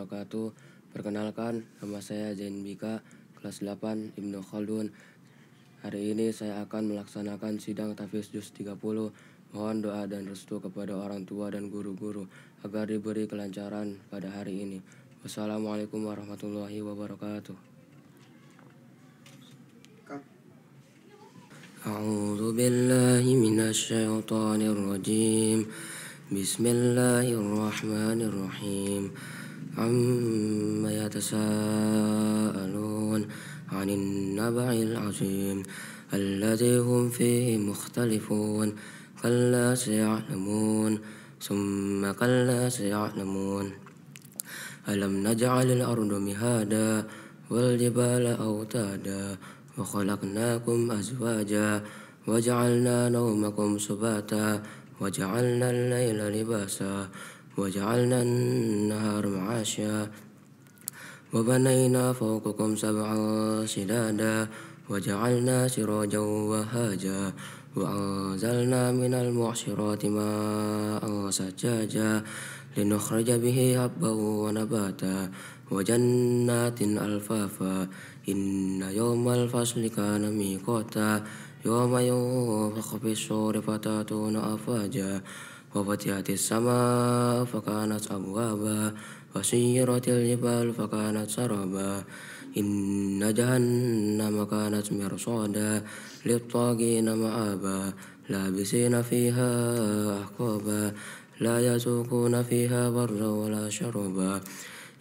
wabarakatuh. Perkenalkan, nama saya Zain Bika, kelas 8 Ibnu Khaldun. Hari ini saya akan melaksanakan sidang tahfiz juz 30. Mohon doa dan restu kepada orang tua dan guru-guru agar diberi kelancaran pada hari ini. Wassalamualaikum warahmatullahi wabarakatuh. A'udzu billahi minasy syaithanir rajim. Bismillahirrahmanirrahim. Amma yatasaalun 'anil naba'il 'azim alladzi hum fihi mukhtalifun. Kalla saya'lamun, summa kalla saya'lamun. Alam naj'alil arda mihada wal jibala awtada wa khalaqnakum azwaja wa ja'alna nawmakum subata wa ja'alna al-layla libasa wa ja'alna an-nahara ma'asha wa banayna fawqakum sab'an shidada wa ja'alna sirajan wa haja wa anzalna minal mu'sirati ma'an sajjaja linukhrija bihi habban wa nabata wa jannatin alfafa. Inna yawmal fasli kana miqata yawma yunfakhu fis-suri fatatuna afaja wa futihatis samaa fakanat abwaba wa suyyiratil jibalu fakanat saraba. Inna jahannama kanat mirsada lit-taghina ma'aba labisina fiha ahqaba la yazuquna fiha bardan wala sharaba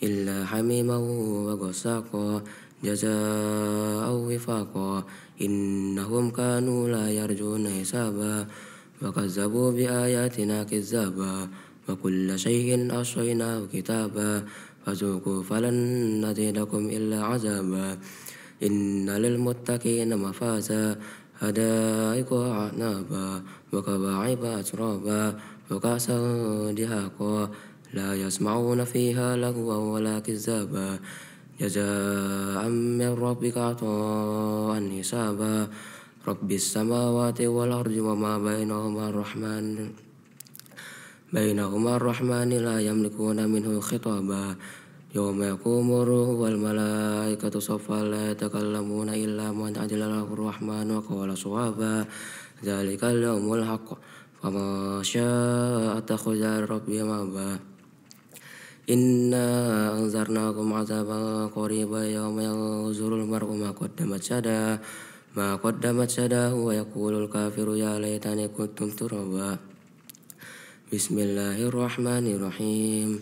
illa hamiman wa ghasaqa jazaa'an wifaqa. Innahum kanu la yarjuna hisaba wa kazzabu bi ayatina kizzaba wa kulla shay'in ahsaynahu kitaba fazuqu falan nazidakum illa azaba. Inna lil muttaqina mafaza hadaiqa wa a'naba wa kawa'iba atraba wa ka'san dihaqa la yasma'una fiha lagwan wala kizzaba jazaa'an min rabbika 'ata'an hisaba. Rabbis samawati wal ardi wa ma bainahuma ar-rahmani la yamlikuna minhu khitaba. Yawma yaqumu ruhu wal malaikatu saffan la yatakallamuna illa man adina lahu ar-rahmanu wa qala shawaba. Dzalikal yawmul haqq faman syaa'a ittakhadha ila rabbih ma'aba. Inna anzarnakum 'adzaban qariban yawma yanzurul mar'u ma qaddamat yadahu wa yaqulul kafiru ya laitani kuntu turaba. Bismillahirrahmanirrahim.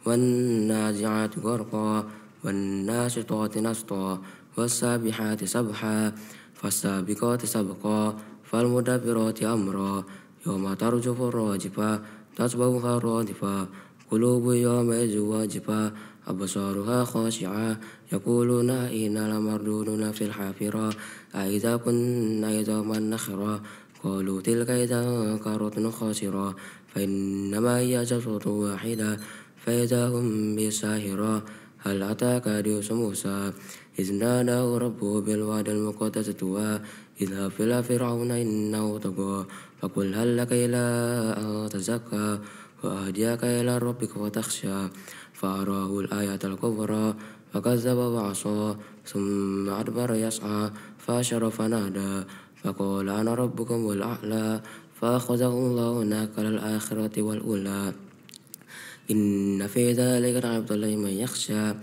Wan nazi'ati gharqa wan nasitati nashta was sabihati sabha fas-sabiqati sabqa fal mudabbirati amra yawma tarjufu ar-rajifa tasbahuha radifa qulubu yawma idhin wajifa absaruha khashi'a yaquluna inna lamarduduna fil hafira aidza kunna idzaman nakhira qalu tilka idzan karatun khasira fa innama hiya zajratun wahida fa idza hum bisahira. Hal ataka hadisu Musa idh nadahu rabbuhu bil wadil muqaddasi tuwa idhhab ila fir'auna innahu tagha faqul hal laka ila an tazakka wa ahdiyaka ila rabbika fatakhsha fa'arahu al-ayatal kubra fakazzaba wa 'asa thumma adbara yas'a fahashara fanada faqala ana rabbukumul a'la fa'akhadhahu Allahu nakala al-akhirati wal ula. Inna fi dzalika la'ibran liman yakhsha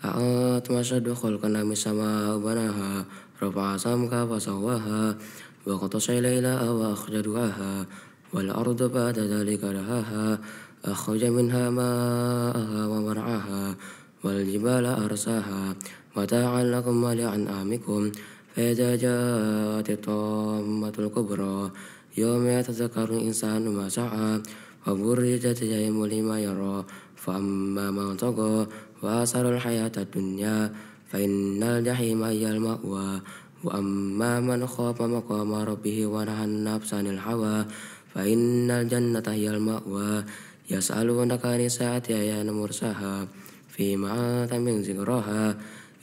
a'antum ashaddu khalqan min as-samaa'i banaha rafa'a samkaha fasawwaha wa qatasha laylaha wa akhraja duhaha wal arda ba'da dzalika dahaha akhraja minha ma'aha wa mar'aha wal jibala arsaha mata'an lakum wa li'an'amikum fa idza ja'at at-tammatul kubra yawma yatadhakkaru al-insanu ma sa'a wa burrizat al-jahimu liman yara fa amma man tagha wa asara al-hayata ad-dunya fa innal jahima hiyal ma'wa wa amma man khafa maqama rabbih wa nahan nafsa 'anil hawa fa innal jannata hiyal ma'wa. Yas'alunaka 'anis sa'ati ayyana mursaha fima anta min zikraha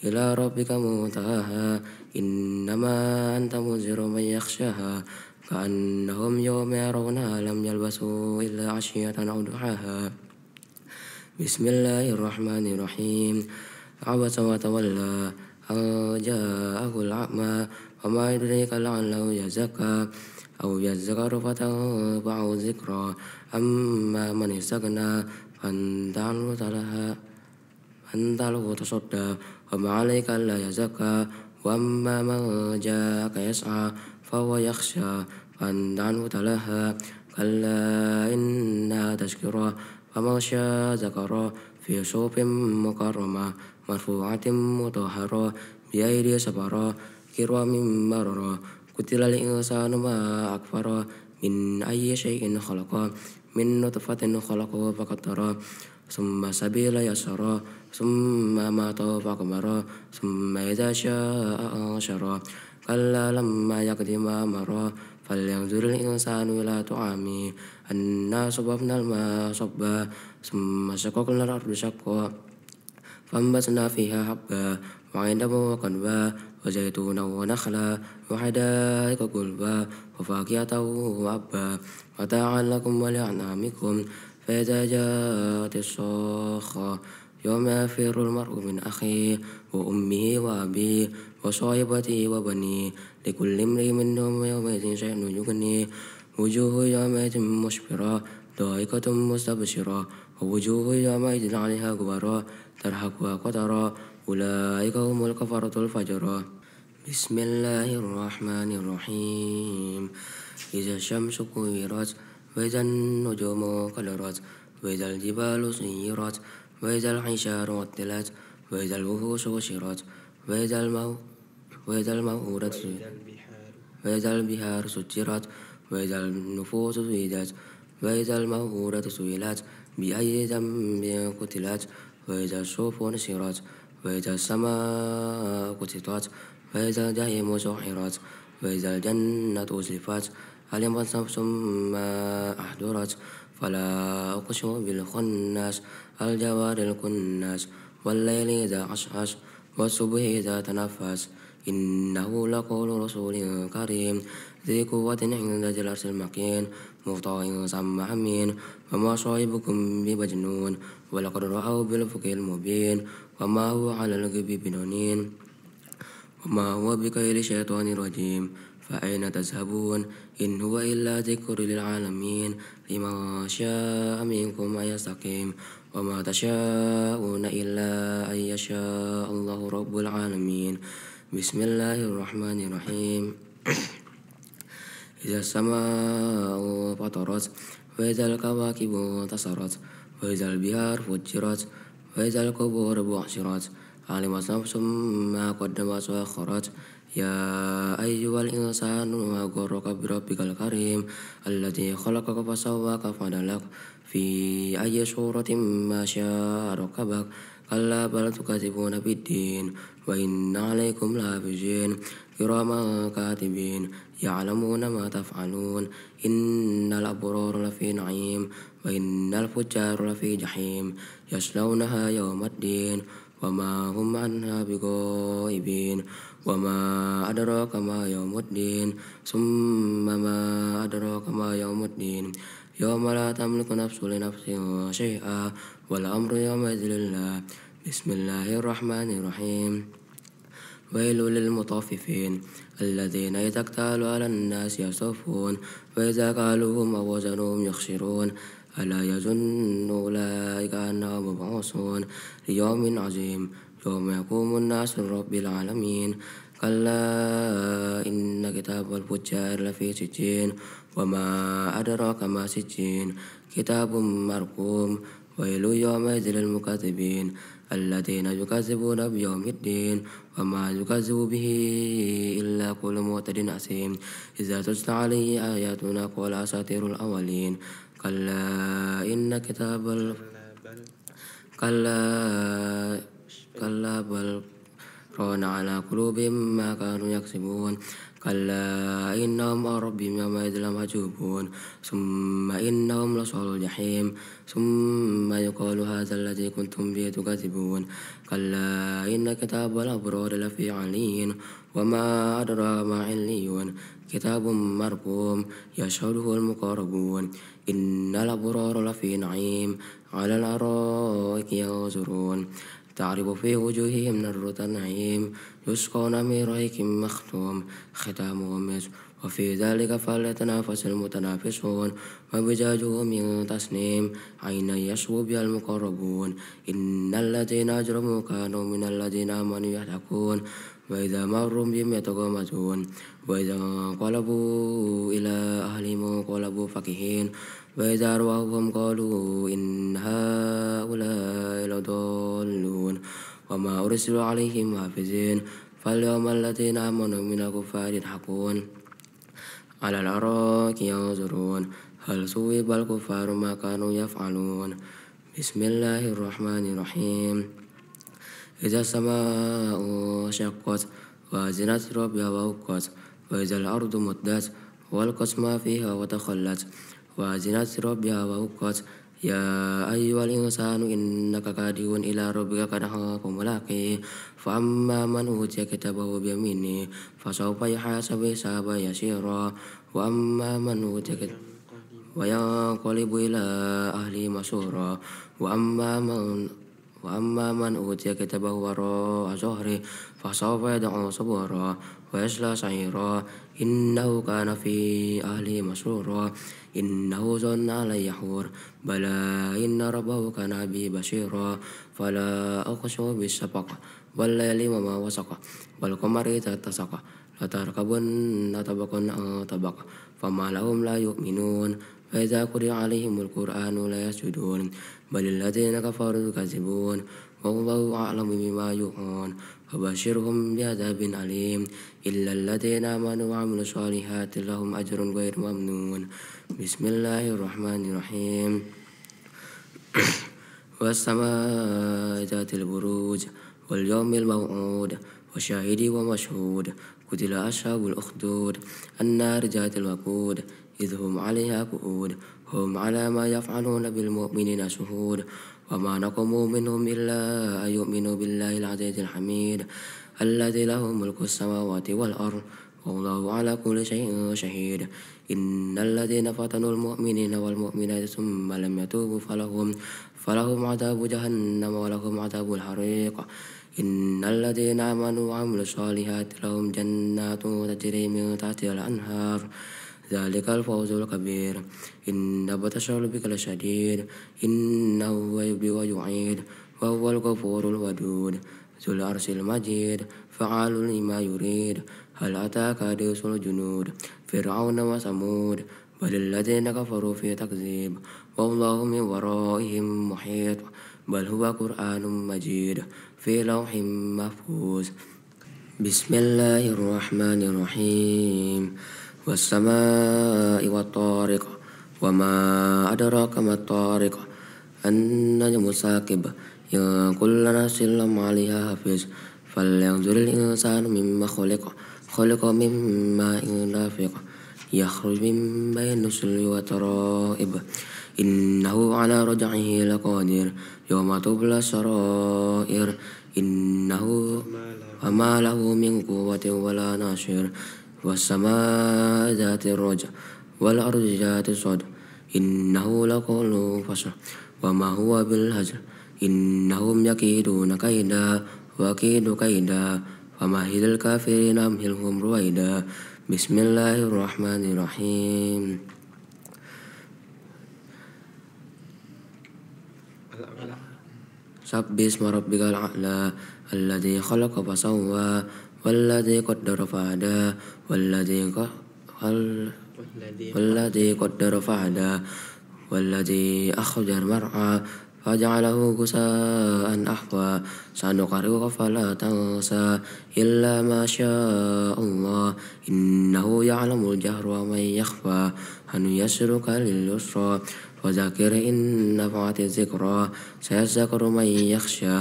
ila rabbika muntahaha innama anta munziru man yakhshaha ka'annahum yawma yarawnaha lam yalbasu illa 'ashiyatan aw duhaha. بسم الله الرحمن الرحيم عبس وتولى أن جاءه الأعمى وما يدريك لعله يزكى أو يذكر فتنفعه الذكرى أما من استغنى فأنت له تصدى وما عليك ألا يزكى وأما من جاءك يسعى فهو يخشى فأنت عنه تلهى كلا إنها تذكرة فمن شاء ذكره في صحف مكرمة مرفوعة مطهرة بأيدي سفرة كرام بررة قتل الإنسان ما أكفره من أي شيء خلقه من نطفة خلقه فقدره ثم سبيل يسره ثم أماته فأقبره ثم إذا شاء أنشره كلا لما يقض ما أمره فلينظر الإنسان إلى طعامه أنا صببنا الماء صبا ثم شققنا الأرض شقا فأنبتنا فيها حبا وعنبا وقضبا وزيتونا ونخلا وحدائق غلبا وفاكهة وأبا متاعا لكم ولأنعامكم فإذا جاءت الصاخة يوم يفر المرء من أخيه وأمه وأبيه وصاحبته وبنيه لكل امرئ منهم يومئذ شأن يغنيه وجوه يومئذ مسفرة ضاحكة مستبشرة ووجوه يومئذ عليها غبرة ترهقها قترة أولئك هم الكفرة الفجرة بسم الله الرحمن الرحيم إذا الشمس كورت وإذا النجوم قدرت وإذا الجبال سيرت وإذا العشار عطلت وإذا الوحوش حشرت وإذا الموءودة وإذا البحار سجرت وإذا النفوس زوجت وإذا الموءودة سئلت بأي ذنب قتلت وإذا الصحف نشرت وإذا السماء كشطت وإذا الجحيم سعرت وإذا الجنة أزلفت علمت نفس ما أحضرت فلا أقسم بالخنس الجوار الكنس والليل إذا عسعس والصبح إذا تنفس إنه لقول رسول كريم ذي قوة عند ذي العرش المكين مطاع ثم أمين وما صاحبكم بمجنون ولقد رأوا بالأفق المبين وما هو على الغيب بضنين وما هو بقول شيطان رجيم فأين تذهبون إن هو إلا ذكر للعالمين لمن شاء منكم أن يستقيم وما تشاءون إلا أن يشاء الله رب العالمين بسم الله الرحمن الرحيم إذا السماء فطرت وإذا الكواكب انتصرت وإذا البحار فجرت وإذا القبور بعثرت علمت نفس ما قدمت وأخرت يا أيها الإنسان ما غرك بربك الكريم الذي خلقك فسواك فعدلك في أي صورة ما شاء ركبك كلا بل تكذبون بالدين وإن عليكم لحافظين كراما كاتبين يعلمون ما تفعلون إن الأبرار لفي نعيم وإن الفجار لفي جحيم يصلونها يوم الدين وما هم عنها بغائبين وما أدراك ما يوم الدين ثم ما أدراك ما يوم الدين يوم لا تملك نفس لنفس شيئا والأمر يومئذ لله بسم الله الرحمن الرحيم ويل للمطففين الذين إذا اكتالوا على الناس يستوفون وإذا قالوهم أو وزنوهم يخسرون ألا يظن أولئك أنهم مبعوثون ليوم عظيم يوم يقوم الناس لرب العالمين كلا إن كتاب الفجار لفي سجين وما أدراك ما سجين كتاب مرقوم ويل يومئذ للمكذبين الذين يكذبون بيوم الدين وما يكذب به إلا كل معتد أثيم إذا تتلى عليه آياتنا قال أساطير الأولين كلا إن كتاب كلا بل ران على قلوبهم ما كانوا يكسبون كلا إنهم عن ربهم يومئذ لمحجوبون ثم إنهم لصالو الجحيم ثم يقال هذا الذي كنتم به تكذبون كلا إن كتاب الأبرار لفي عليين وما أدراك ما عليون كتاب مرقوم يشهده المقربون إن الأبرار لفي نعيم على الأرائك ينظرون تعرف في وجوههم نضرة النعيم يسقون من رحيق مختوم ختامه مسك وفي ذلك فليتنافس المتنافسون وزجاجه من تسنيم عينا يشرب بها المقربون إن الذين أجرموا كانوا من الذين آمنوا يضحكون وإذا مروا بهم يتغامزون وإذا انقلبوا إلى أهلهم انقلبوا فكهين وإذا رأوهم قالوا إن هؤلاء لضالون وما أرسلوا عليهم حافظين فاليوم الذين آمنوا من الكفار يضحكون على الأرائك ينظرون هل ثوب الكفار ما كانوا يفعلون بسم الله الرحمن الرحيم إذا السماء شقت وأذنت ربها وحقت وإذا الأرض مدت والقت ما فيها وتخلت وأذنت ربها وحقت يا أيها الإنسان إنك كادح إلى ربك كدحا فملاقيه فأما من أوتي كتابه بيمينه فسوف يحاسب حسابا يسيرا وأما من أوتي وينقلب إلى أهله مسرورا وأما من أوتي كتابه وراء ظهره فسوف يدعو صبورا ويصلى سعيرا إنه كان في أهله مسرورا إنه ظن أن لن يحور بلى إن ربه كان به بصيرا فلا أقسم بالشفق والليل وما وسق والقمر إذا اتسق لتركبن طبقا عن طبق فما لهم لا يؤمنون فإذا قرئ عليهم القرآن لا يسجدون بل الذين كفروا يكذبون والله أعلم بما يوعون فبشرهم بعذاب أليم إلا الذين آمنوا وعملوا الصالحات لهم أجر غير ممنون بسم الله الرحمن الرحيم والسماء ذات البروج واليوم الموعود وشاهد ومشهود قتل أصحاب الأخدود النار ذات الوقود إذ هم عليها قعود هم على ما يفعلون بالمؤمنين شهود وما نقموا منهم إلا أن يؤمنوا بالله العزيز الحميد الذي له ملك السماوات والأرض والله على كل شيء شهيد إن الذين فتنوا المؤمنين والمؤمنات ثم لم يتوبوا فلهم عذاب جهنم ولهم عذاب الحريق إن الذين آمنوا وعملوا الصالحات لهم جنات تجري من تحتها الأنهار ذلك الفوز الكبير إن بطش ربك لشديد إنه هو يبدئ ويعيد وهو الغفور الودود ذو العرش المجيد فعال لما يريد هل أتاك حديث الجنود فرعون وثمود بل الذين كفروا في تكذيب والله من ورائهم محيط بل هو قرآن مجيد في لوح محفوظ بسم الله الرحمن الرحيم والسماء والطارق وما أدراك ما الطارق النجم الثاقب إن كل نفس لما عليها حافظ فلينظر الإنسان مما خلق من ماء دافق يخرج من بين الصلب والترائب إنه على رجعه لقادر يوم تبلى السرائر إنه وما له من قوة ولا ناصر والسماء ذات الرجع والأرض ذات الصدع إنه لقول فصل وما هو بالهزل إنهم يكيدون كيدا وأكيد كيدا فمهل الكافرين أمهلهم رويدا بسم الله الرحمن الرحيم سبح اسم ربك الأعلى الذي خلق فسوى والذي قدر فهدى والذي قدر فهدى والذي أخرج المرعى فجعله غثاء أحوى سنقرئك فلا تنسى إلا ما شاء الله إنه يعلم الجهر وما يخفى هنيسرك لليسرى فذكر إن نفعت الذكرى سيذكر من يخشى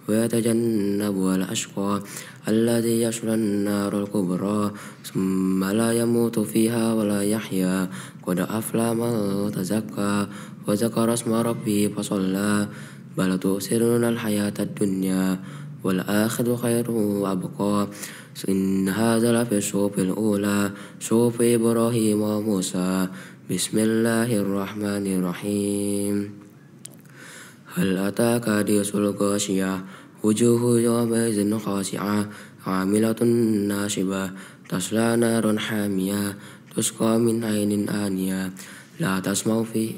ويتجنبها الأشقى الذي يصلى النار الكبرى ثم لا يموت فيها ولا يحيا قد أفلح من تزكى وذكر اسم ربه فصلى بل تؤثرون الحياة الدنيا والآخرة خير وأبقى إن هذا لفي الصحف الأولى صحف إبراهيم وموسى بسم الله الرحمن الرحيم هل أتاك حديث الغاشية وجوه يومئذ خاشعة عاملة ناصبة تصلى نارا حامية تسقى من عين آنية لا تسمع فيه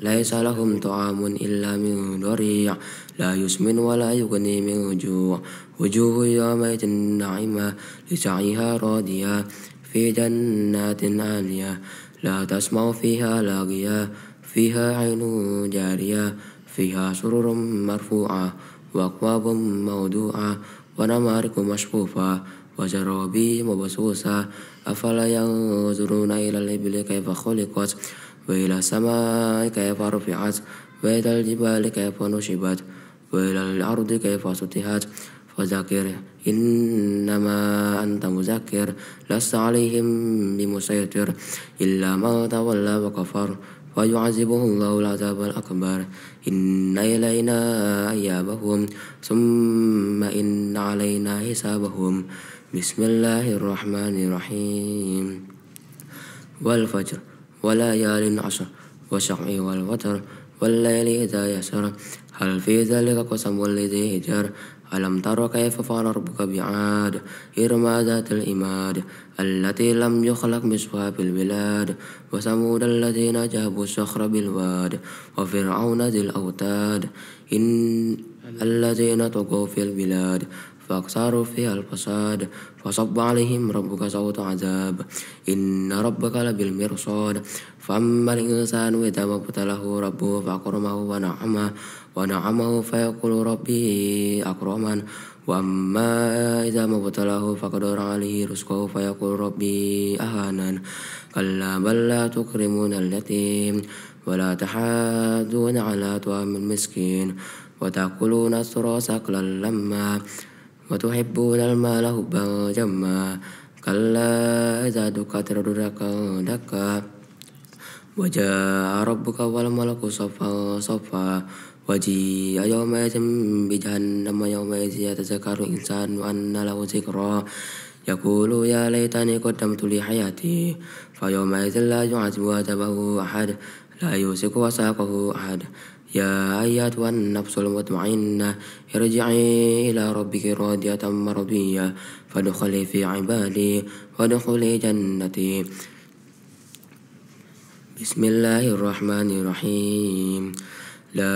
ليس لهم طعام إلا من ضريع لا يسمن ولا يغني من جوع وجوه يومئذ ناعمة لسعيها راضية في جنات عالية لا تسمع فيها لاغية فيها عين جارية فيها سرر مرفوعة وأكواب موضوعة ونمارق مصفوفة وزرابي مبثوثة أفلا ينظرون إلى الإبل كيف خلقت وإلى السماء كيف رفعت وإلى الجبال كيف نصبت وإلى الأرض كيف سطحت فذكر إنما أنت مذكر لست عليهم بمسيطر إلا من تولى وكفر فيعذبه الله العذاب الأكبر إن إلينا إيابهم ثم إن علينا حسابهم بسم الله الرحمن الرحيم والفجر وليال عشر والشفع والوتر والليل إذا يسر هل في ذلك قسم لذي حجر ألم تر كيف فعل ربك بعاد إرم ذات العماد التي لم يخلق مثلها في البلاد وثمود الذين جابوا الصخر بالواد وفرعون ذي الأوتاد إن الذين طغوا في البلاد فأكثروا فيها الفساد فصب عليهم ربك صوت عذاب إن ربك لبالمرصاد فأما الإنسان إذا ما ابتلاه ربه فأكرمه ونعمه فيقول ربي أكرمن وأما إذا ما ابتلاه فقدر عليه رزقه فيقول ربي أهانن كلا بل لا تكرمون اليتيم ولا تحاضون على طعام المسكين وتأكلون التراث أكلا لما وتحبون المال حبا جما كلا إذا دكت الأرض دكا وجاء ربك والملك صفا صفا وجيء يومئذ بجهنم يومئذ يتذكر الإنسان أن له ذكرى يقول يا ليتني قدمت لحياتي فيومئذ لا يعذب عذابه أحد لا يوثق وثاقه أحد يا أيتها النفس المطمئنة ارجعي إلى ربك راضية مرضية فادخلي في عبادي وادخلي جنتي بسم الله الرحمن الرحيم لا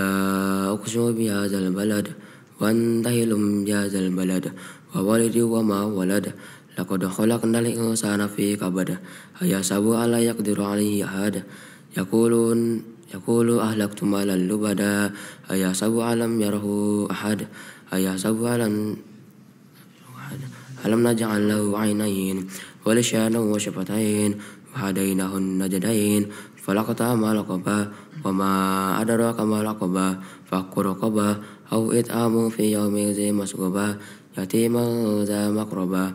أقسم بهذا البلد وأنتهل بهذا البلد وولد وما ولد لقد خلقنا الإنسان في كبد أيحسب أن لا يقدر عليه أحد يقول أهلكت مالا لبدا أيحسب أن لم يره أحد أيحسب ألم نجعل له عينين ولسانا وشفتين وهديناه النجدين فلقطهما العقبة وما أدراك ما العقبة فك رقبة أو إطعام في يوم ذي مسغبة يتيما ذا مقربة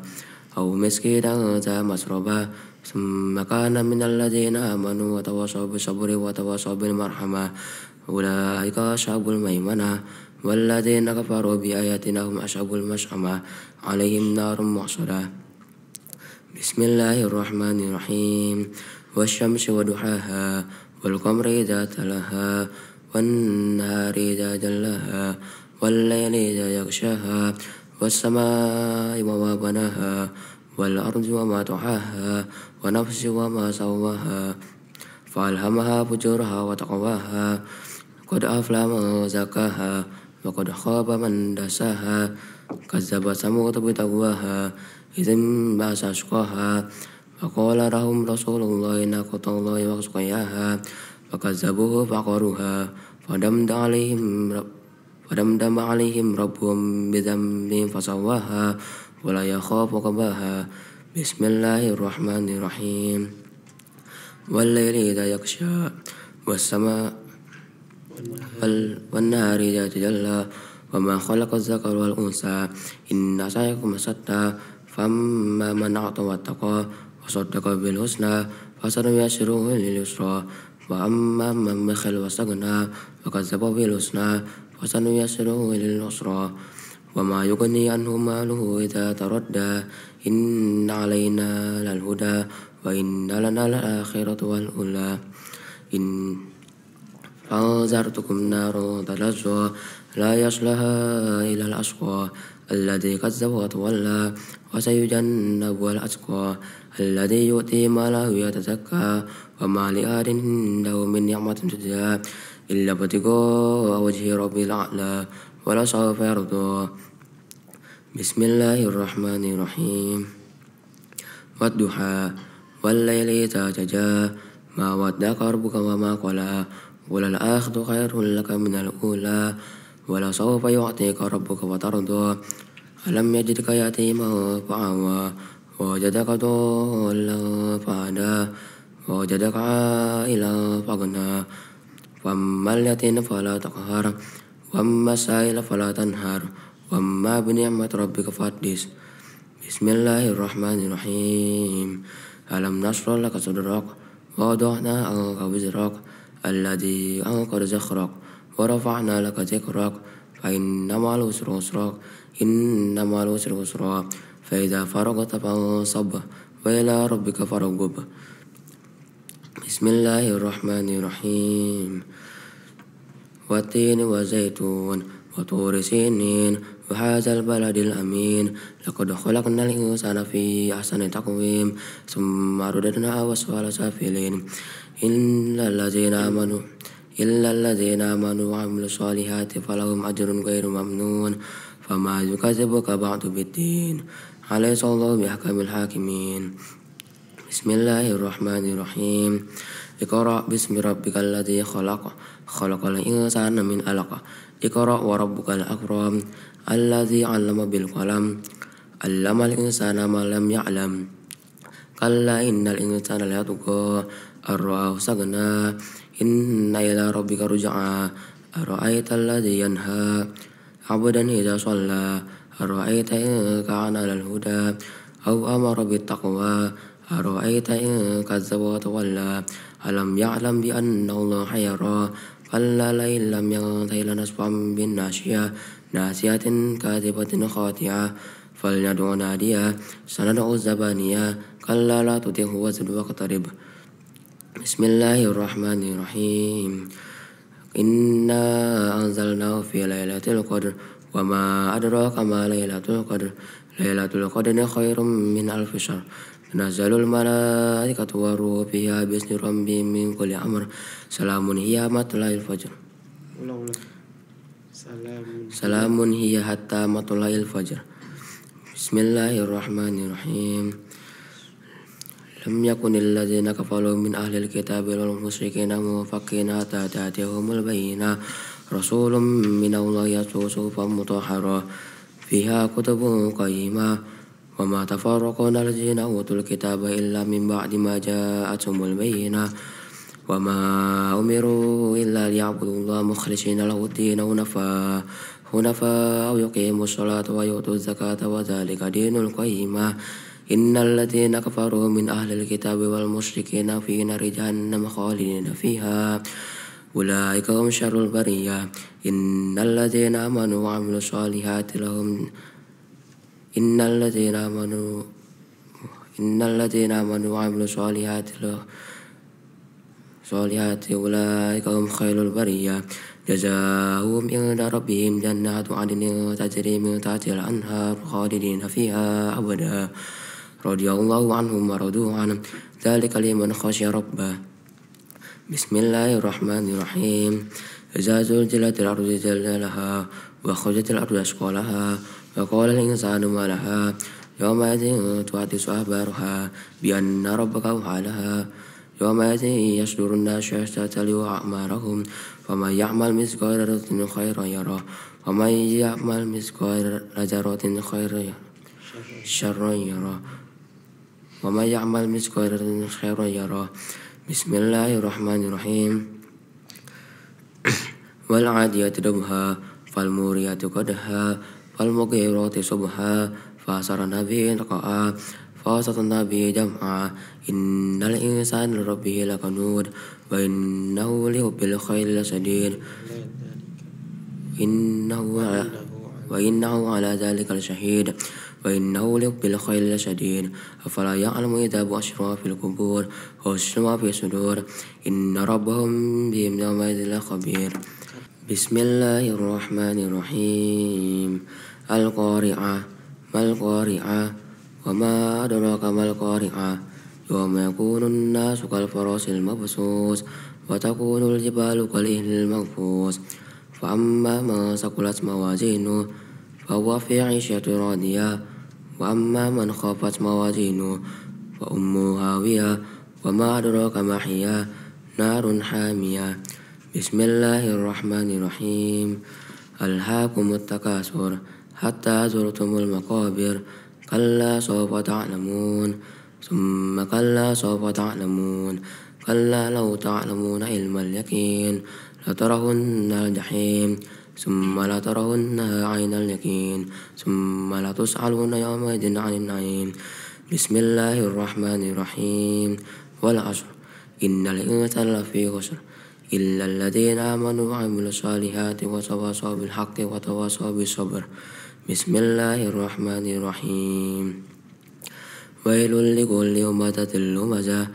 أو مسكينا ذا مسربة ثم كان من الذين آمنوا وتواصوا بالصبر وتواصوا بالمرحمة أولئك أصحاب الميمنة والذين كفروا بآياتنا هم أصحاب المشأمة عليهم نار مؤصدة بسم الله الرحمن الرحيم والشمس وضحاها والقمر إذا تلاها والنهار إذا جلاها والليل إذا يغشاها والسماء وما بناها والأرض وما طحاها ونفس وما سواها فألهمها فجورها وتقواها قد أفلح من زكاها وقد خاب من دساها كذبت ثمود بتقواها إذ انبعث أشقاها فقال لهم رسول الله ناقة الله وسقياها فكذبوه فعقروها فدمدم عليهم ربهم بذنبهم فسواها ولا يخاف عقباها بسم الله الرحمن الرحيم والليل إذا يغشى والسماء والنهار إذا تجلى وما خلق الذكر والأنثى إن سعيكم شتى فأما من أعطى واتقى وصدق بالحسنى فسنيسره لليسرى وأما من بخل واستغنى وكذب بالحسنى فسنيسره للعسرى وما يغني عنه ماله إذا تردى إن علينا للهدى وإن لنا الآخرة والأولى فأنذرتكم نارا تلظى لا يصلها إلا الأشقى الذي كذب وتولى وسيجنبها الأتقى الذي يؤتي ماله يتزكى وما لأحد عنده من نعمة تجزى إلا ابتغاء وجه ربه الأعلى ولسوف يرضى. بسم الله الرحمن الرحيم. والضحى والليل إذا سجى ما ودعك ربك وما قلى وللآخرة خير لك من الأولى ولسوف يعطيك ربك وترضى. ألم يجدك يتيما فآوى ووجدك ضالا فهدى ووجدك عائلا فأغنى فأما اليتيم فلا تقهر وأما السائل فلا تنهر وأما بنعمة ربك فحدث. بسم الله الرحمن الرحيم. ألم نشرح لك صدرك ووضعنا عنك وزرك الذي أنقض ظهرك ورفعنا لك ذكرك فإن مع العسر يسرا إن مع العسر يسرا فإذا فرغت فانصب وإلى ربك فارغب. بسم الله الرحمن الرحيم. والتين والزيتون وطور سينين وهذا البلد الأمين لقد خلقنا الإنسان في أحسن تقويم ثم رددناه أسفل سافلين إلا الذين آمنوا وعملوا الصالحات فلهم أجر غير ممنون فما يكذبك بعد بالدين أليس الله بأحكم الحاكمين. بسم الله الرحمن الرحيم. اقرأ باسم ربك الذي خلق الإنسان من علق اقرأ وربك الأكرم الذي علم بالقلم علم الإنسان ما لم يعلم كلا إن الإنسان ليطغى أن رآه استغنى إن إلى ربك رجعا أرأيت الذي ينهى عبدا إذا صلى أرأيت إن كان على الهدى أو أمر بالتقوى أرأيت إن كذب وتولى ألم يعلم بأن الله يرى كلا لئن لم ينته لنسفعا بالناشية ناسية كاذبة خاطئة فليدع نادية سندع الزبانية كلا لا تطعه واسجد واقترب. بسم الله الرحمن الرحيم. إنا أنزلناه في ليلة القدر وما أدراك ما ليلة القدر ليلة القدر خير من ألف شهر تنزل الملائكة والروح فيها بإذن ربهم من كل أمر سلام هي مطلع الفجر سلام هي حتى مطلع الفجر. بسم الله الرحمن الرحيم. لم يكن الذين كفروا من أهل الكتاب والمشركين منفكين حتى تأتيهم البينة رسول من الله يتلو صحفا مطهرة فيها كتب قيمة وما تفرقون الذين أوتوا الكتاب إلا من بعد ما جاءتهم البينة وما أمروا إلا ليعبدوا الله مخلصين له الدين حنفاء ويقيموا الصلاة ويؤتوا الزكاة وذلك دين القيمة إن الذين كفروا من أهل الكتاب والمشركين في نار جهنم خالدين فيها أولئك هم شر البرية إن الذين آمنوا وعملوا الصالحات وعملوا الصالحات أولئك هم خير البرية جزاؤهم عند ربهم جنات عدن تجري من تحتها الأنهار خالدين فيها أبدا رضي الله عنهم ورضوا عنه ذلك لمن خشي ربه. بسم الله الرحمن الرحيم. إذا زلزلت الأرض زلزالها وأخرجت الأرض أثقالها وقال الإنسان ما لها يومئذ تحدث أخبارها بأن ربك أوحى لها يومئذ يصدر الناس أشتاتا ليروا أعمالهم فمن يعمل مثقال ذرة خيرا يره ومن يعمل مثقال ذرة شرا يره ومن يعمل مثقال ذرة خيرا يره. بسم الله الرحمن الرحيم. والعاديات ضبحا فالموريات قدحا فالمغيرات صبحا فأثرن به نقعا فوسطن به جمعا إن الإنسان لربه لكنود وإنه لحب الخير لشديد وإنه على ذلك لشهيد وإنه بالخير لشديد أفلا يعلم إذا بشر في القبور وحشر ما في الصدور إن ربهم بهم يومئذ لخبير. بسم الله الرحمن الرحيم. القارعة ما القارعة وما أدراك ما القارعة يوم يكون الناس كالفراش المبثوث وتكون الجبال كالعهن المنفوش فأما من ثقلت موازينه فهو في عيشة راضية وأما من خافت موازينه فأمه هاوية وما أدراك ما هي نار حامية. بسم الله الرحمن الرحيم. ألهاكم التكاثر حتى زرتم المقابر كلا سوف تعلمون ثم كلا سوف تعلمون كلا لو تعلمون علم اليقين لترهن الجحيم ثم لترهنها عين اليقين ثم لتسألون يومئذ عن النعيم. بسم الله الرحمن الرحيم. والعصر إن الإنسان لفي خسر إلا الذين آمنوا وعملوا الصالحات وتواصوا بالحق وتواصوا بالصبر. بسم الله الرحمن الرحيم. ويل لكل همزة لمزة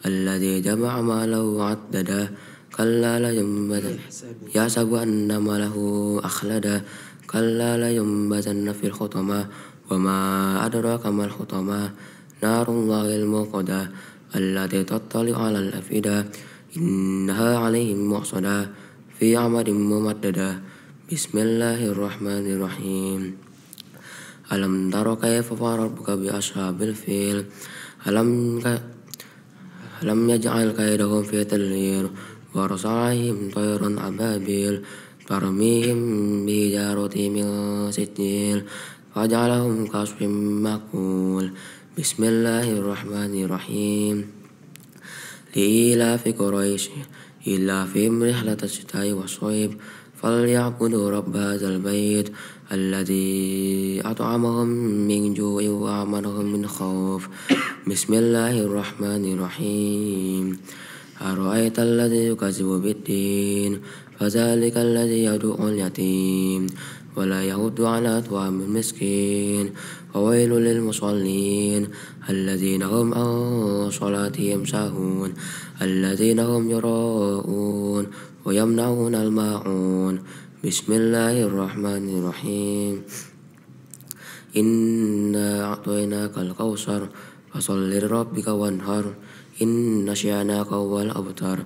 الذي جمع ماله وعدده كلا لينبذن يحسب أن ماله أخلده كلا لينبذن في الحطمة وما أدراك ما الحطمة نار الله الموقدة التي تطلع على الأفئدة إنها عليهم مؤصدة في عمد ممددة. بسم الله الرحمن الرحيم. ألم تر كيف فعل ربك بأصحاب الفيل ألم يجعل كيدهم في تدليل وأرسل عليهم طيرا أبابيل ترميهم بحجارة من سجيل فجعلهم كعصف مأكول. بسم الله الرحمن الرحيم. لإيلاف قريش إيلافهم رحلة الشتاء والصيف فليعبدوا رب هذا البيت الذي أطعمهم من جوع وآمنهم من خوف. بسم الله الرحمن الرحيم. أرأيت الذي يكذب بالدين فذلك الذي يدعو اليتيم ولا يحض على طعام المسكين وويل للمصلين الذين هم عن صلاتهم ساهون الذين هم يراءون ويمنعون الماعون. بسم الله الرحمن الرحيم. إنا أعطيناك الكوثر فصل لربك وانهر إن شانئك هو الأبتر.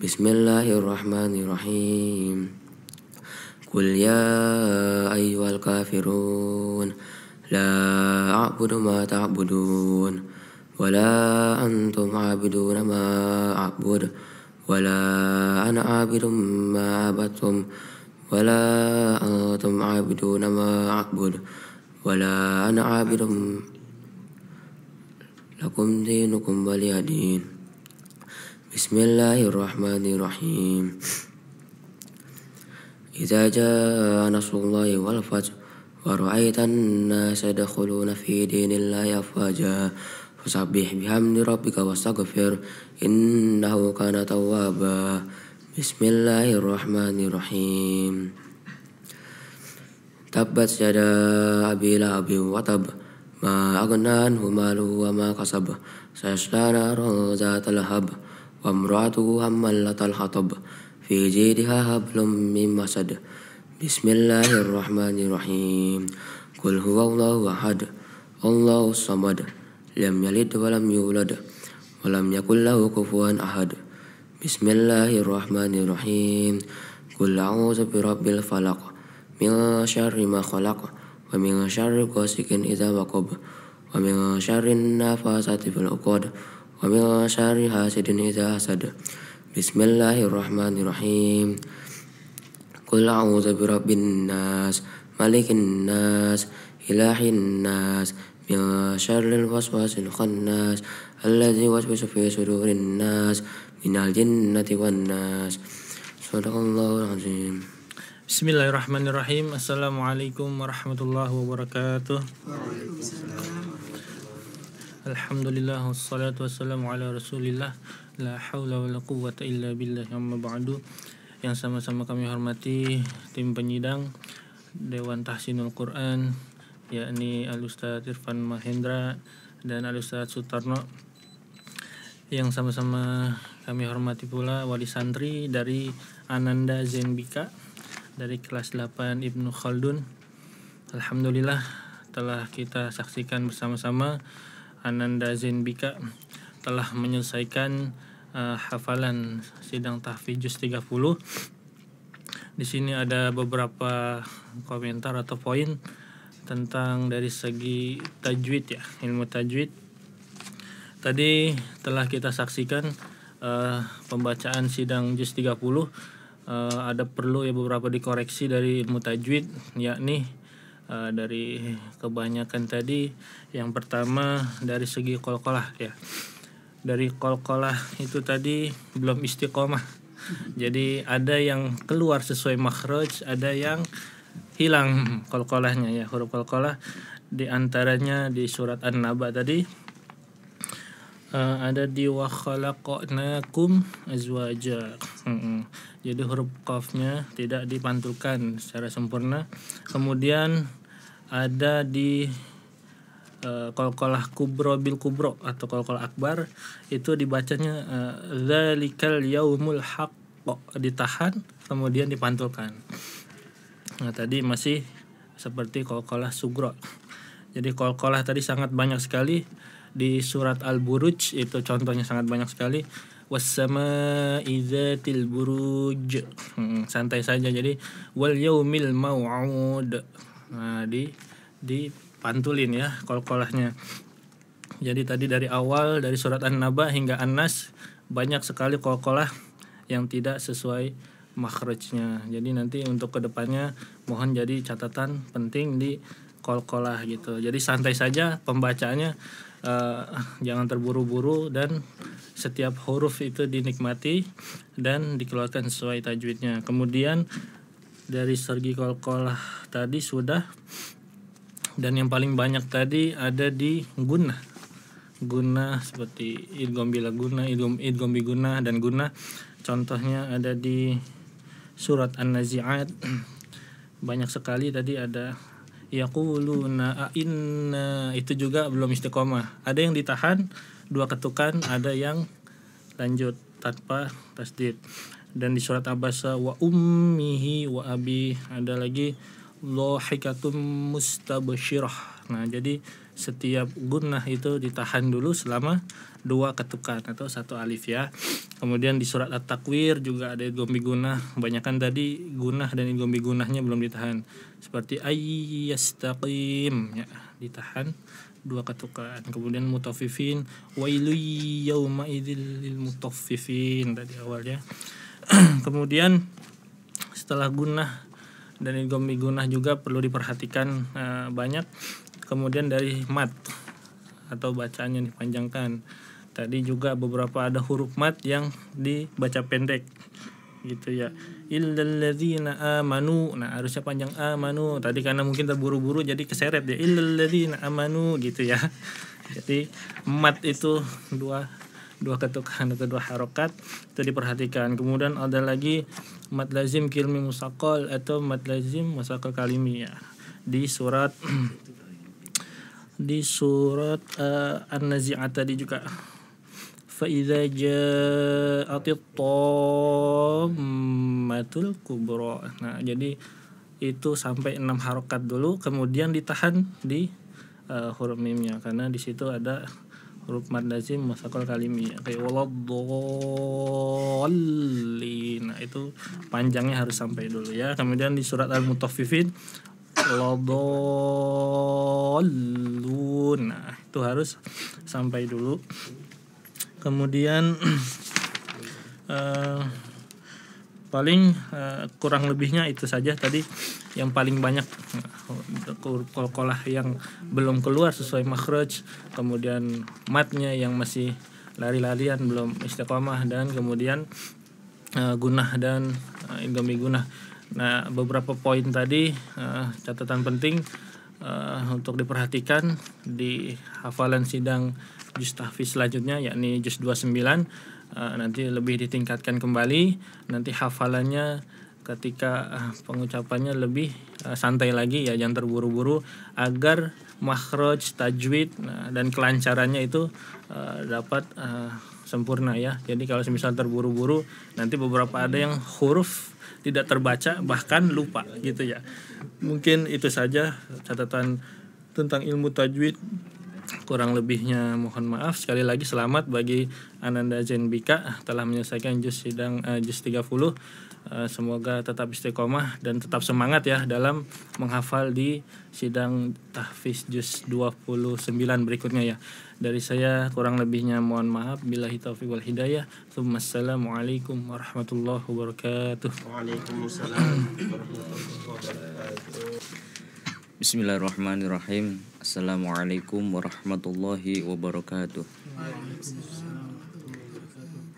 بسم الله الرحمن الرحيم. قل يا أيها الكافرون لا أعبد ما تعبدون ولا أنتم عابدون ما أعبد ولا أنا عابد ما عبدتم ولا أنتم عابدون ما أعبد ولا أنا عابد لكم دينكم ولي دين. بسم الله الرحمن الرحيم. إذا جاء نصر الله والفتح ورأيت الناس يدخلون في دين الله أفواجا فسبح بحمد ربك واستغفر إنه كان توابا. بسم الله الرحمن الرحيم. تبت يدا أبي لهب وتب ما أغنى عنه ماله وما كسب سيصلى نارا ذات لهب وامرأته حمالة الحطب في جيدها حبل من مسد. بسم الله الرحمن الرحيم. قل هو الله أحد الله الصمد لم يلد ولم يولد ولم يكن له كفوا أحد. بسم الله الرحمن الرحيم. قل أعوذ برب الفلق من شر ما خلق ومن شر غاسق إذا وقب ومن شر النفاثات في العقد ومن شر حاسد إذا حسد. بسم الله الرحمن الرحيم. قل أعوذ برب الناس ملك الناس إله الناس من شر الوسواس الخناس الذي يوسوس في صدور الناس من الجنة والناس. صدق الله العظيم. Bismillahirrahmanirrahim. Assalamualaikum warahmatullahi wabarakatuh. Alhamdulillah wassalatu wassalamu ala rasulillah la hawla wa la quwwata illa billah amma ba'du. Yang sama-sama kami hormati tim penyidang Dewan Tahsinul Quran, yakni Al-Ustadz Irfan Mahendra dan Al-Ustadz Sutarno, yang sama-sama kami hormati pula wali santri dari Ananda Zenbika dari kelas 8 Ibnu Khaldun. Alhamdulillah telah kita saksikan bersama-sama Ananda Zenbika telah menyelesaikan hafalan sidang tahfidz juz 30. Di sini ada beberapa komentar atau poin tentang dari segi tajwid ya, ilmu tajwid. Tadi telah kita saksikan pembacaan sidang juz 30. Ada perlu ya beberapa dikoreksi dari ilmu tajwid, yakni dari kebanyakan tadi. Yang pertama dari segi qalqalah ya. Dari qalqalah itu tadi belum istiqomah. Jadi ada yang keluar sesuai makhraj, ada yang hilang qalqalahnya ya, huruf qalqalah. Di antaranya di surat An-Naba tadi ada di wa khalaqnakum azwaja. Jadi huruf qafnya tidak dipantulkan secara sempurna. Kemudian ada di qalqalah kubro bil kubro atau qalqalah akbar, itu dibacanya dzalikal yaumul haqq, ditahan kemudian dipantulkan. Nah, tadi masih seperti qalqalah sugro. Jadi qalqalah tadi sangat banyak sekali. Di surat Al-Buruj itu contohnya sangat banyak sekali. Was-samaa'i dzatil buruj. Santai saja. Jadi wal yaumil mau'ud. Nah, dipantulin ya qalqalahnya. Jadi tadi dari awal dari surat An-Naba hingga An-Nas banyak sekali qalqalah yang tidak sesuai makhrajnya. Jadi nanti untuk kedepannya mohon jadi catatan penting di qalqalah gitu. Jadi santai saja pembacaannya, jangan terburu-buru, dan setiap huruf itu dinikmati dan dikeluarkan sesuai tajwidnya. Kemudian dari segi qalqalah tadi sudah. Dan yang paling banyak tadi ada di gunnah. Gunnah seperti idgham bila gunnah, idgham bi gunnah dan gunnah. Contohnya ada di surat An-Nazi'at. Banyak sekali tadi ada yaquluna inna, itu juga belum istiqomah. Ada yang ditahan 2 ketukan, ada yang lanjut tanpa tasdid. Dan di surat Abasa wa ummihi wa abi ada lagi dhahikatum mustabsyirah. Nah, jadi setiap gunnah itu ditahan dulu selama 2 ketukan atau 1 alif ya. Kemudian di surat At-Takwir juga ada idgham bi gunnah. Kebanyakan tadi gunnah dan idgham bi gunnahnya belum ditahan. Seperti ayyastaqim ya, ditahan 2 ketukan. Kemudian mutaffifin wailu yauma idzil lil mutaffifin tadi awalnya. Kemudian setelah gunnah dan idgham bi gunnah juga perlu diperhatikan banyak. Kemudian dari mat atau bacaan yang dipanjangkan. Tadi juga beberapa ada huruf mat yang dibaca pendek gitu ya. Illal ladzina amanu. Nah, harusnya panjang amanu. Tadi karena mungkin terburu-buru jadi keseret ya. Illal ladzina amanu gitu ya. Jadi mat itu dua ketukan atau 2 harokat itu diperhatikan. Kemudian ada lagi mad lazim kilmi musaqqal atau mad lazim musaqqal kalimi ya. Di surat An-Nazi'at tadi juga fa idza ja'atit tammatul kubra. Nah, jadi itu sampai 6 harokat dulu, kemudian ditahan di huruf mimnya karena di situ ada huruf mad lazim musaqqal kalimi kayak waladdallin. Nah, itu panjangnya harus sampai dulu ya. Kemudian di surat Al-Mutaffifin ladallun. Nah, itu harus sampai dulu. Kemudian paling kurang lebihnya itu saja tadi yang paling banyak qalqalah yang belum keluar sesuai makhraj, kemudian matnya yang masih lari-larian belum istiqomah, dan kemudian gunnah dan idgham bi gunnah. Nah, beberapa poin tadi catatan penting untuk diperhatikan di hafalan sidang juz tahfidz selanjutnya, yakni juz 29. Nanti lebih ditingkatkan kembali, nanti hafalannya ketika pengucapannya lebih santai lagi ya, jangan terburu-buru agar makhraj, tajwid dan kelancarannya itu dapat sempurna ya. Jadi kalau misal terburu-buru nanti beberapa ada yang huruf tidak terbaca bahkan lupa gitu ya. Mungkin itu saja catatan tentang ilmu tajwid. Kurang lebihnya mohon maaf. Sekali lagi selamat bagi Ananda Zenbika telah menyelesaikan juz 30. Semoga tetap istiqomah dan tetap semangat ya dalam menghafal di sidang tahfiz juz 29 berikutnya ya. Dari saya kurang lebihnya mohon maaf. Billahi taufiq wal hidayah. Assalamualaikum warahmatullahi wabarakatuh. Waalaikumsalam warahmatullahi wabarakatuh. Bismillahirrahmanirrahim. Assalamualaikum warahmatullahi wabarakatuh.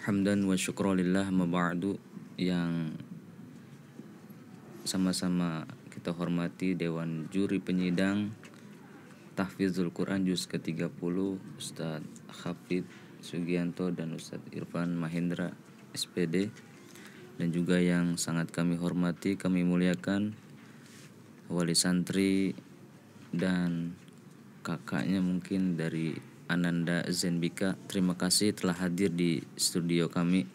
Hamdan wa syukrulillah ma ba'du. Yang sama-sama kita hormati Dewan Juri Penyidang Tahfizul Quran Juz ke-30, Ustadz Hafid Sugianto dan Ustadz Irfan Mahendra SPD, dan juga yang sangat kami hormati, kami muliakan wali santri dan kakaknya mungkin dari Ananda Zenbika. Terima kasih telah hadir di studio kami.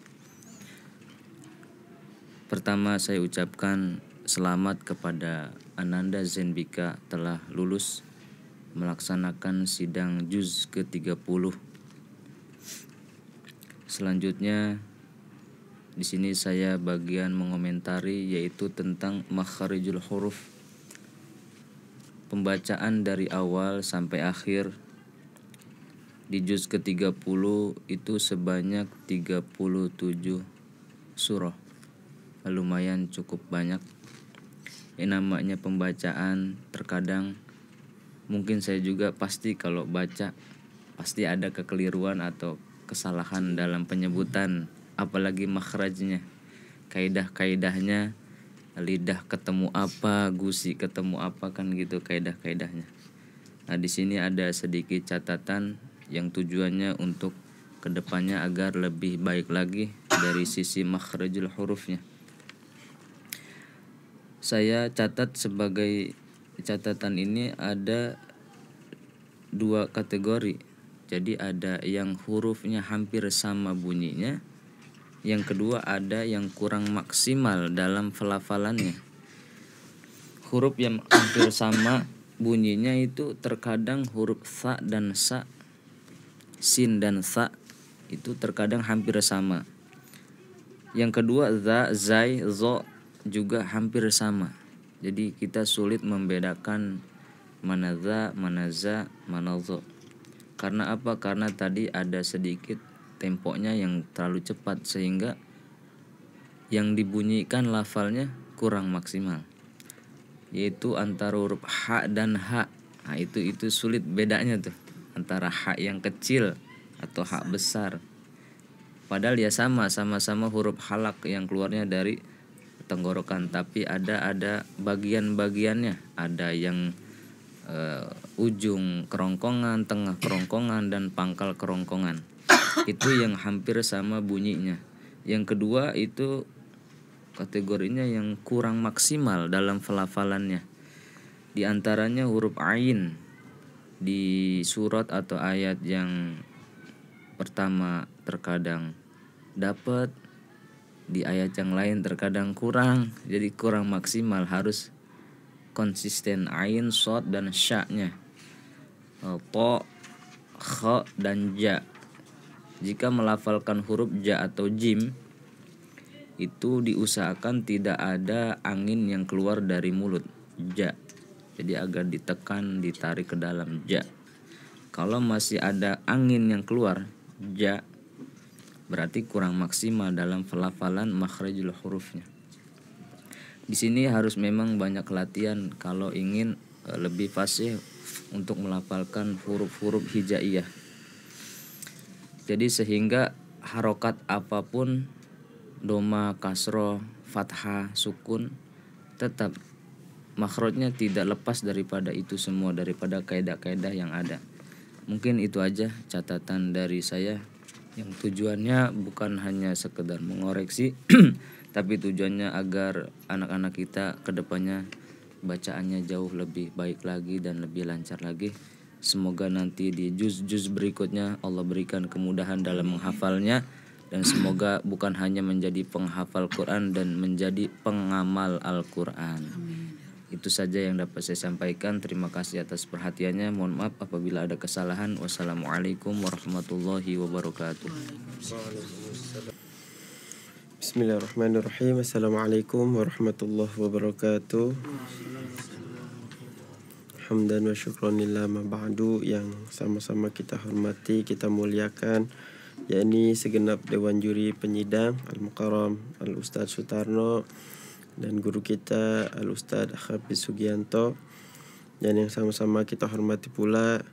Pertama saya ucapkan selamat kepada Ananda Zenbika telah lulus melaksanakan sidang juz ke-30. Selanjutnya di sini saya bagian mengomentari yaitu tentang makharijul huruf. Pembacaan dari awal sampai akhir di juz ke-30 itu sebanyak 37 surah. Lumayan cukup banyak. Yang namanya pembacaan terkadang mungkin saya juga pasti kalau baca pasti ada kekeliruan atau kesalahan dalam penyebutan, apalagi makhrajnya, kaidah-kaidahnya, lidah ketemu apa, gusi ketemu apa, kan gitu kaidah-kaidahnya. Nah, di sini ada sedikit catatan yang tujuannya untuk kedepannya agar lebih baik lagi dari sisi makhrajul hurufnya. Saya catat sebagai catatan ini ada 2 kategori. Jadi ada yang hurufnya hampir sama bunyinya. Yang kedua ada yang kurang maksimal dalam pelafalannya. Huruf yang hampir sama bunyinya itu terkadang huruf sa dan sa, sin dan sa itu terkadang hampir sama. Yang kedua za, zai, zo juga hampir sama. Jadi kita sulit membedakan mana za, mana za, mana zo. Karena apa? Karena tadi ada sedikit temponya yang terlalu cepat sehingga yang dibunyikan lafalnya kurang maksimal. Yaitu antara huruf ha dan ha. Nah, itu sulit bedanya tuh antara ha yang kecil atau ha besar. Padahal ya sama-sama huruf halak yang keluarnya dari tenggorokan, tapi ada bagian-bagiannya. Ada yang ujung kerongkongan, tengah kerongkongan, dan pangkal kerongkongan. Itu yang hampir sama bunyinya. Yang kedua itu kategorinya yang kurang maksimal dalam pelafalannya. Di antaranya huruf ain di surat atau ayat yang pertama terkadang dapat, di ayat yang lain terkadang kurang. Jadi kurang maksimal, harus konsisten ain, shad dan sya-nya, to, kha dan ja. Jika melafalkan huruf ja atau jim itu diusahakan tidak ada angin yang keluar dari mulut, ja. Jadi agar ditekan, ditarik ke dalam, ja. Kalau masih ada angin yang keluar, ja, berarti kurang maksimal dalam pelafalan makhrajul hurufnya. Di sini harus memang banyak latihan kalau ingin lebih fasih untuk melafalkan huruf-huruf hijaiyah. Jadi sehingga harokat apapun, doma, kasroh, fathah, sukun, tetap makhrajnya tidak lepas daripada itu semua, daripada kaidah-kaidah yang ada. Mungkin itu aja catatan dari saya, yang tujuannya bukan hanya sekedar mengoreksi tapi tujuannya agar anak-anak kita kedepannya bacaannya jauh lebih baik lagi dan lebih lancar lagi. Semoga nanti di juz-juz berikutnya Allah berikan kemudahan dalam menghafalnya, dan semoga bukan hanya menjadi penghafal Quran dan menjadi pengamal Al-Quran. Itu saja yang dapat saya sampaikan. Terima kasih atas perhatiannya. Mohon maaf apabila ada kesalahan. Wassalamualaikum warahmatullahi wabarakatuh. Bismillahirrahmanirrahim. Assalamualaikum warahmatullahi wabarakatuh. Hamdan wa syukran lillah ma ba'du, yang sama-sama kita hormati, kita muliakan, yakni segenap Dewan Juri Penyidang Al-Mukarram Al-Ustadz Sutarno dan guru kita Al-Ustadz Hafiz Sugianto, dan yang sama-sama kita hormati pula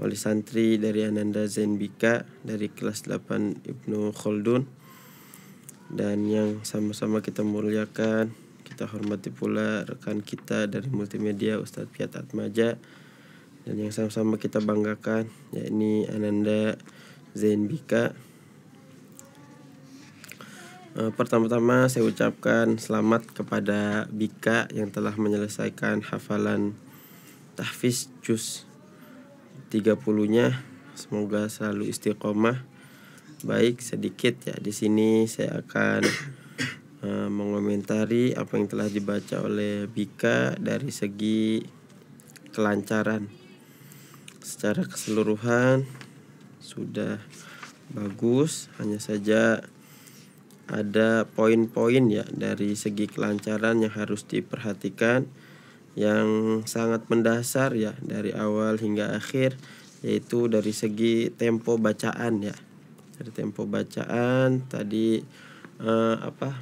wali santri dari Ananda Zain Bika dari kelas 8 Ibnu Khaldun, dan yang sama-sama kita muliakan, kita hormati pula rekan kita dari multimedia Ustadz Piat Atmaja, dan yang sama-sama kita banggakan yakni Ananda Zain Bika. Pertama-tama saya ucapkan selamat kepada Bika yang telah menyelesaikan hafalan tahfiz juz 30-nya. Semoga selalu istiqomah. Baik, sedikit ya di sini saya akan mengomentari apa yang telah dibaca oleh Bika dari segi kelancaran. Secara keseluruhan sudah bagus, hanya saja ada poin-poin ya dari segi kelancaran yang harus diperhatikan, yang sangat mendasar ya dari awal hingga akhir, yaitu dari segi tempo bacaan ya. Dari tempo bacaan tadi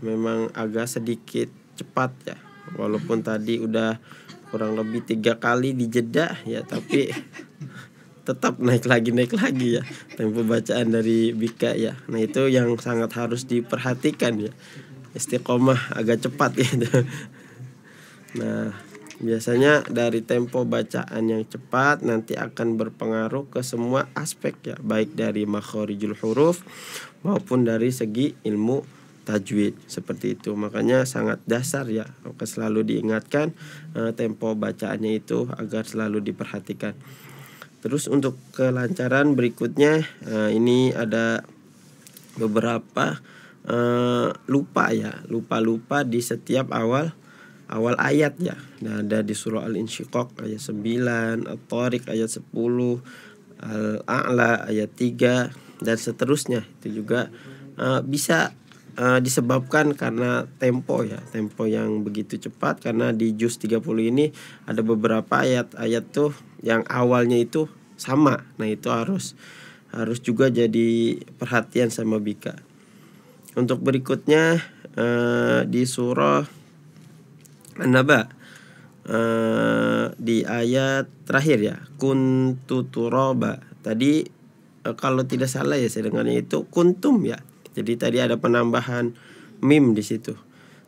memang agak sedikit cepat ya, walaupun tadi udah kurang lebih 3 kali dijeda ya, tapi tetap naik lagi ya tempo bacaan dari Bika ya. Nah itu yang sangat harus diperhatikan ya, istiqomah agak cepat gitu. Nah biasanya dari tempo bacaan yang cepat nanti akan berpengaruh ke semua aspek ya, baik dari makharijul huruf maupun dari segi ilmu tajwid, seperti itu. Makanya sangat dasar ya, maka selalu diingatkan tempo bacaannya itu agar selalu diperhatikan. Terus untuk kelancaran berikutnya, ini ada beberapa lupa di setiap awal ayat ya. Nah, ada di surah Al-Insyiqaq ayat 9, At-Tariq ayat 10, Al-A'la ayat 3 dan seterusnya. Itu juga bisa disebabkan karena tempo yang begitu cepat, karena di juz 30 ini ada beberapa ayat tuh yang awalnya itu sama. Nah itu harus juga jadi perhatian sama Bika. Untuk berikutnya di surah An-Naba di ayat terakhir ya, kuntu turaba. Tadi kalau tidak salah ya saya dengarnya itu kuntum ya. Jadi tadi ada penambahan mim di situ.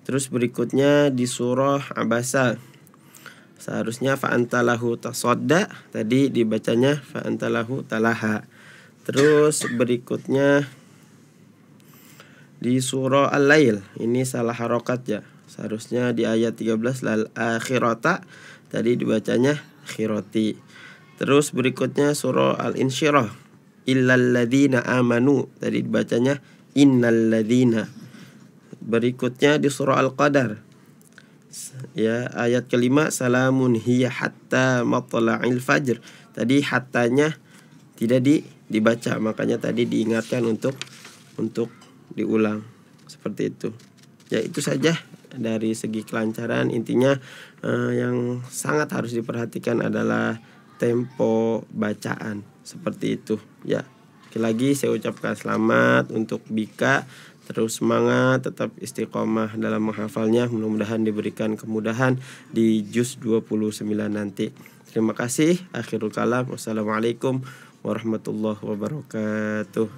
Terus berikutnya di surah Abasa, seharusnya fa'antalahu tasodda, tadi dibacanya fa'antalahu talaha. Terus berikutnya di surah Al-Lail, ini salah harokat ya. Seharusnya di ayat 13 lal akhirata, tadi dibacanya khirati. Terus berikutnya surah Al-Insyirah, illal ladzina amanu, tadi dibacanya innal ladzina. Berikutnya di surah Al-Qadar ya, ayat kelima salamun hiya hatta matla'il fajr. Tadi hattanya tidak dibaca, makanya tadi diingatkan untuk diulang seperti itu. Ya itu saja dari segi kelancaran. Intinya yang sangat harus diperhatikan adalah tempo bacaan, seperti itu ya. Sekali lagi saya ucapkan selamat untuk Bika, terus semangat, tetap istiqomah dalam menghafalnya. Mudah-mudahan diberikan kemudahan di juz 29 nanti. Terima kasih. Akhirul kalam. Wassalamualaikum warahmatullahi wabarakatuh.